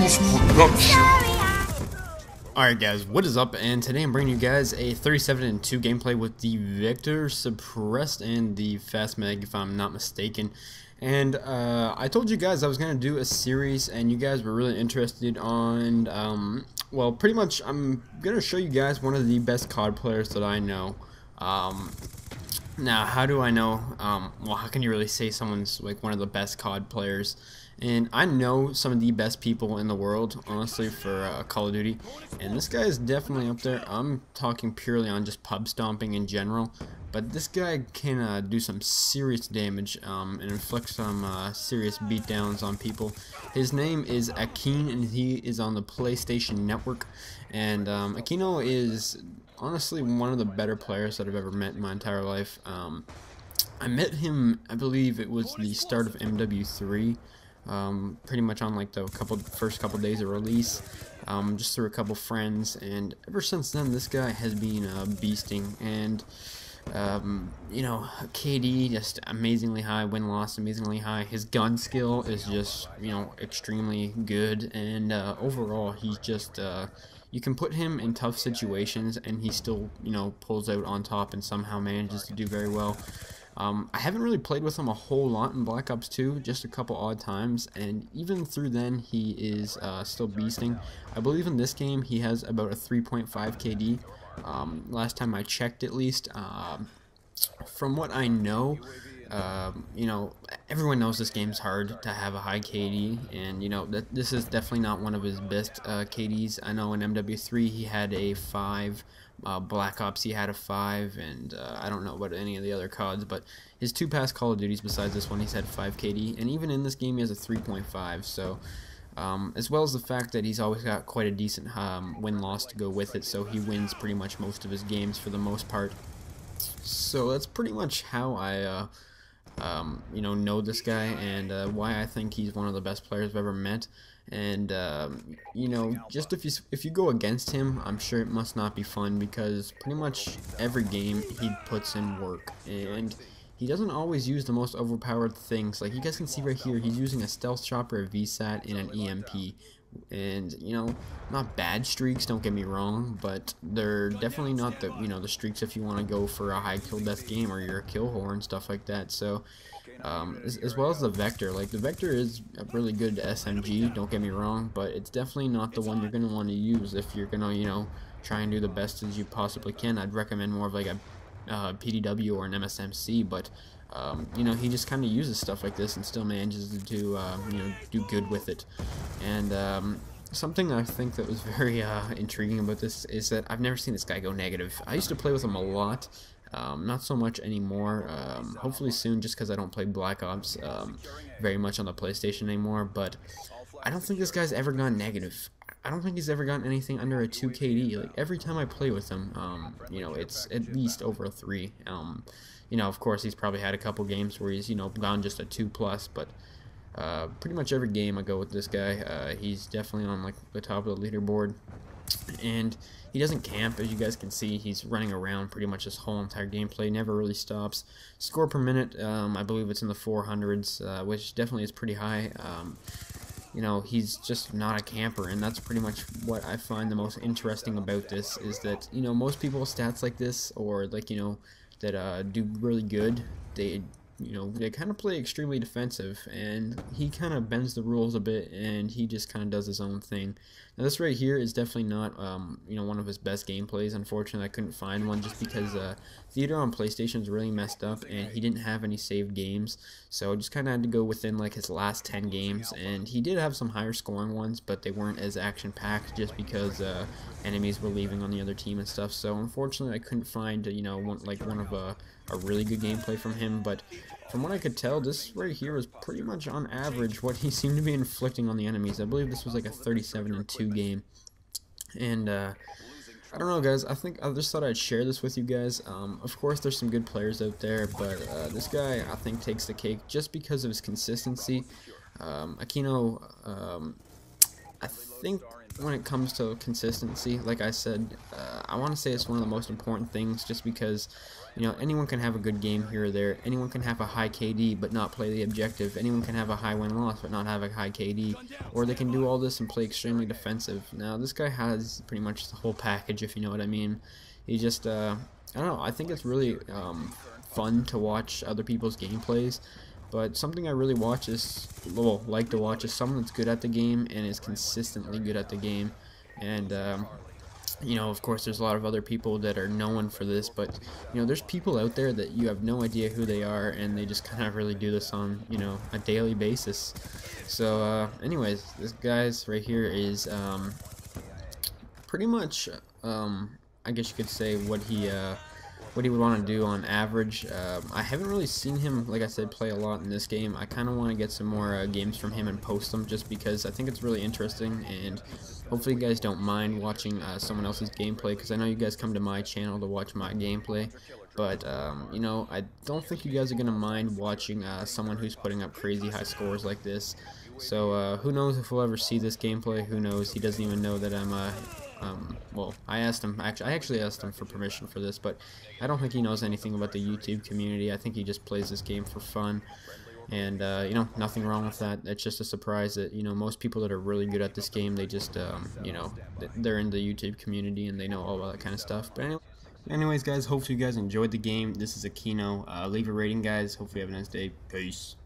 Production. Alright guys, what is up? And today I'm bringing you guys a 37-2 gameplay with the Vector suppressed and the fast mag, if I'm not mistaken. And I told you guys I was going to do a series and you guys were really interested on, well, pretty much I'm going to show you guys one of the best CoD players that I know. Now, how do I know? Well, how can you really say someone's like one of the best CoD players? And I know some of the best people in the world, honestly, for Call of Duty. And this guy is definitely up there. I'm talking purely on just pub stomping in general. But this guy can do some serious damage and inflict some serious beatdowns on people. His name is Akeen, and he is on the PlayStation Network. And Akeen0 is honestly one of the better players that I've ever met in my entire life. I met him, I believe it was the start of MW3. Pretty much on like the first couple days of release, just through a couple friends, and ever since then this guy has been beasting. And you know, KD just amazingly high, win-loss amazingly high. His gun skill is just, you know, extremely good, and overall he's just you can put him in tough situations and he still, you know, pulls out on top and somehow manages to do very well. I haven't really played with him a whole lot in Black Ops 2, just a couple odd times, and even through then he is still beasting. I believe in this game he has about a 3.5 KD, last time I checked at least. From what I know, you know, everyone knows this game's hard to have a high KD, and you know that this is definitely not one of his best KDs. I know in MW3 he had a 5, Black Ops he had a 5, and I don't know about any of the other CODs, but his two past Call of Duties besides this one he's had 5 KD, and even in this game he has a 3.5, so as well as the fact that he's always got quite a decent win-loss to go with it, so he wins pretty much most of his games for the most part. So that's pretty much how I you know this guy, and why I think he's one of the best players I've ever met. And you know, just if you go against him, I'm sure it must not be fun, because pretty much every game he puts in work, and he doesn't always use the most overpowered things. Like you guys can see right here, he's using a stealth chopper, a VSAT, and an EMP. And you know, not bad streaks, don't get me wrong, but they're definitely not the, you know, the streaks if you want to go for a high kill death game or you're a kill whore and stuff like that. So as well as the Vector, like the Vector is a really good SMG, don't get me wrong, but it's definitely not the one you're going to want to use if you're going to, you know, try and do the best as you possibly can. I'd recommend more of like a PDW or an MSMC, but you know, he just kind of uses stuff like this and still manages to do, you know, do good with it. And something I think that was very intriguing about this is that I've never seen this guy go negative. I used to play with him a lot, not so much anymore, hopefully soon, just because I don't play Black Ops very much on the PlayStation anymore, but I don't think this guy's ever gone negative. I don't think he's ever gotten anything under a 2 KD. Like every time I play with him, you know, it's at least over a 3. You know, of course, he's probably had a couple games where he's, you know, gone just a 2+, but pretty much every game I go with this guy, he's definitely on like the top of the leaderboard. And he doesn't camp, as you guys can see. He's running around pretty much this whole entire gameplay, never really stops. Score per minute, I believe it's in the 400s, which definitely is pretty high. You know, he's just not a camper, and that's pretty much what I find the most interesting about this, is that, you know, most people with stats like this, or like, you know, that do really good, they, you know, they kind of play extremely defensive, and he kind of bends the rules a bit, and he just kind of does his own thing. Now this right here is definitely not, you know, one of his best gameplays. Unfortunately, I couldn't find one just because Theater on PlayStation is really messed up, and he didn't have any saved games, so I just kind of had to go within like his last 10 games, and he did have some higher scoring ones, but they weren't as action-packed just because enemies were leaving on the other team and stuff. So unfortunately, I couldn't find, you know, one of a really good gameplay from him, but from what I could tell, this right here was pretty much on average what he seemed to be inflicting on the enemies. I believe this was like a 37-2 game. And I don't know, guys, I just thought I'd share this with you guys. Of course, there's some good players out there, but this guy, I think, takes the cake just because of his consistency. Akeen0, I think when it comes to consistency, like I said, I want to say it's one of the most important things, just because, you know, anyone can have a good game here or there. Anyone can have a high KD but not play the objective. Anyone can have a high win-loss but not have a high KD. Or they can do all this and play extremely defensive. Now, this guy has pretty much the whole package, if you know what I mean. He just, I don't know, I think it's really fun to watch other people's gameplays. But something I really watch is, well, like to watch, is someone that's good at the game and is consistently good at the game. And you know, of course, there's a lot of other people that are known for this, but you know, there's people out there that you have no idea who they are, and they just kind of really do this on, you know, a daily basis. So, anyways, this guy's right here is pretty much, I guess you could say what he would want to do on average. I haven't really seen him, like I said, play a lot in this game. I kind of want to get some more games from him and post them, just because I think it's really interesting, and hopefully you guys don't mind watching someone else's gameplay, because I know you guys come to my channel to watch my gameplay, but you know, I don't think you guys are gonna mind watching someone who's putting up crazy high scores like this. So who knows if we'll ever see this gameplay? Who knows? He doesn't even know that I'm well, I actually asked him for permission for this, but I don't think he knows anything about the YouTube community. I think he just plays this game for fun, and you know, nothing wrong with that. It's just a surprise that, you know, most people that are really good at this game, they just you know, they're in the YouTube community and they know all about that kind of stuff. But anyways, guys, hopefully you guys enjoyed the game. This is Akeen0. Leave a rating, guys. Hopefully you have a nice day. Peace.